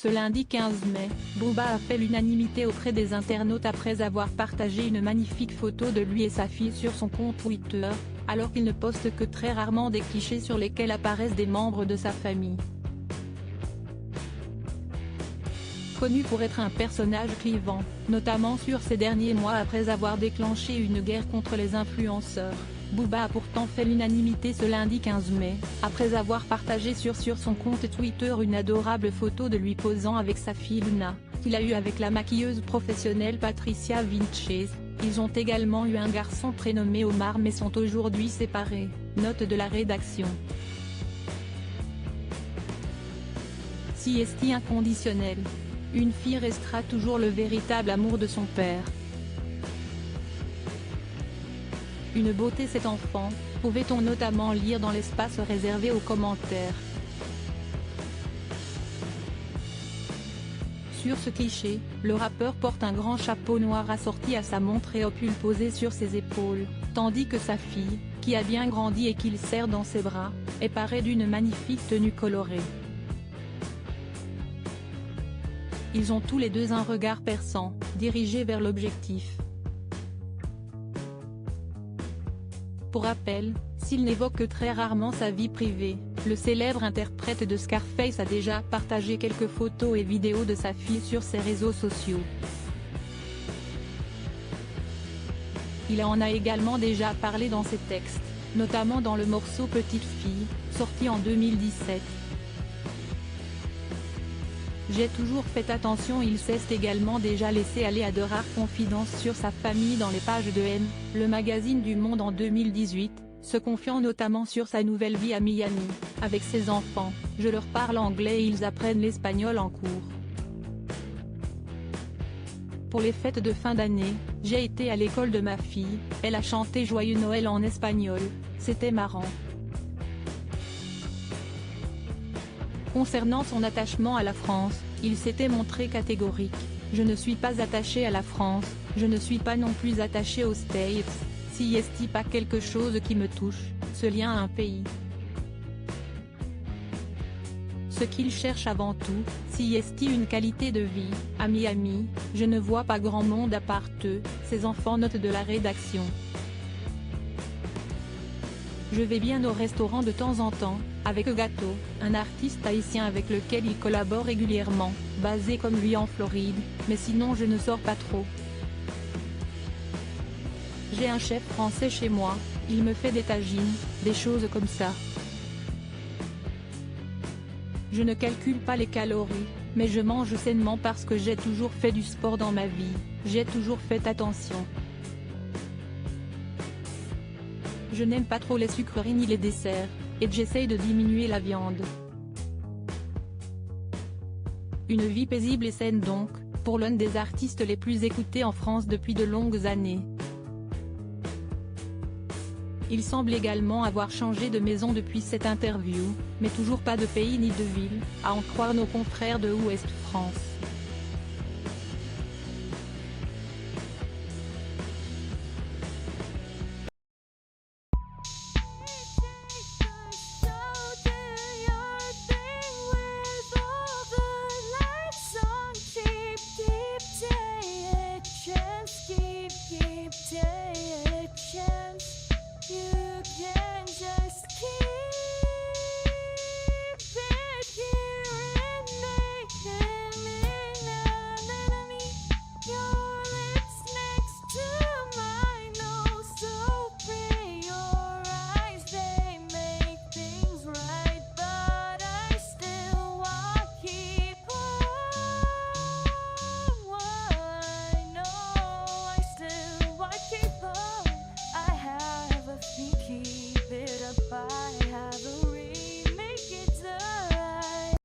Ce lundi 15 mai, Booba a fait l'unanimité auprès des internautes après avoir partagé une magnifique photo de lui et sa fille sur son compte Twitter, alors qu'il ne poste que très rarement des clichés sur lesquels apparaissent des membres de sa famille. Connu pour être un personnage clivant, notamment sur ces derniers mois après avoir déclenché une guerre contre les influenceurs, Booba a pourtant fait l'unanimité ce lundi 15 mai, après avoir partagé sur son compte Twitter une adorable photo de lui posant avec sa fille Luna, qu'il a eue avec la maquilleuse professionnelle Patricia Vinches. Ils ont également eu un garçon prénommé Omar mais sont aujourd'hui séparés, note de la rédaction. Si est inconditionnel. Une fille restera toujours le véritable amour de son père. Une beauté cet enfant, pouvait-on notamment lire dans l'espace réservé aux commentaires. Sur ce cliché, le rappeur porte un grand chapeau noir assorti à sa montre et au pull posé sur ses épaules, tandis que sa fille, qui a bien grandi et qu'il serre dans ses bras, est parée d'une magnifique tenue colorée. Ils ont tous les deux un regard perçant, dirigé vers l'objectif. Pour rappel, s'il n'évoque que très rarement sa vie privée, le célèbre interprète de Scarface a déjà partagé quelques photos et vidéos de sa fille sur ses réseaux sociaux. Il en a également déjà parlé dans ses textes, notamment dans le morceau Petite fille, sorti en 2017. J'ai toujours fait attention. Il s'est également déjà laissé aller à de rares confidences sur sa famille dans les pages de M, le magazine du Monde en 2018, se confiant notamment sur sa nouvelle vie à Miami, avec ses enfants. Je leur parle anglais et ils apprennent l'espagnol en cours. Pour les fêtes de fin d'année, j'ai été à l'école de ma fille, elle a chanté Joyeux Noël en espagnol, c'était marrant. Concernant son attachement à la France, il s'était montré catégorique. Je ne suis pas attaché à la France, je ne suis pas non plus attaché aux States, si est-il pas quelque chose qui me touche, ce lien à un pays. Ce qu'il cherche avant tout, si est-il une qualité de vie, à Miami, je ne vois pas grand monde à part eux, ses enfants, note de la rédaction. Je vais bien au restaurant de temps en temps, avec Gato, un artiste haïtien avec lequel il collabore régulièrement, basé comme lui en Floride, mais sinon je ne sors pas trop. J'ai un chef français chez moi, il me fait des tagines, des choses comme ça. Je ne calcule pas les calories, mais je mange sainement parce que j'ai toujours fait du sport dans ma vie, j'ai toujours fait attention. Je n'aime pas trop les sucreries ni les desserts, et j'essaye de diminuer la viande. Une vie paisible et saine donc, pour l'un des artistes les plus écoutés en France depuis de longues années. Il semble également avoir changé de maison depuis cette interview, mais toujours pas de pays ni de ville, à en croire nos confrères de Ouest France.